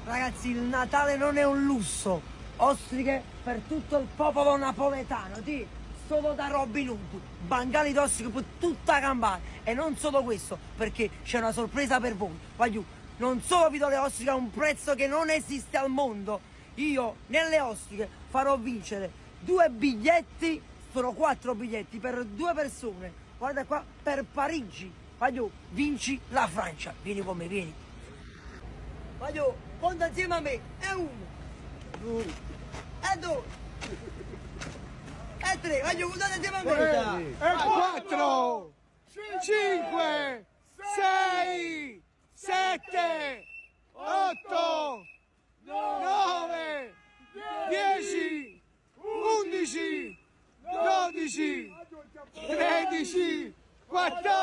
Ragazzi, il Natale non è un lusso. Ostriche per tutto il popolo napoletano, di solo da Robin Hood. Bangali d'ostriche per tutta Campania. E non solo questo, perché c'è una sorpresa per voi. Voglio, non solo vi do le ostriche a un prezzo che non esiste al mondo. Io nelle ostriche farò vincere 2 biglietti, sono 4 biglietti per 2 persone. Guarda qua, per Parigi. Voglio, vinci la Francia. Vieni con me, vieni. Voglio, conta insieme a me. E 1, e 2, e 3. Voglio, contate insieme a me. E 4, 5, 6, 7, 8, 9, 10, 11, 12, 13, 14.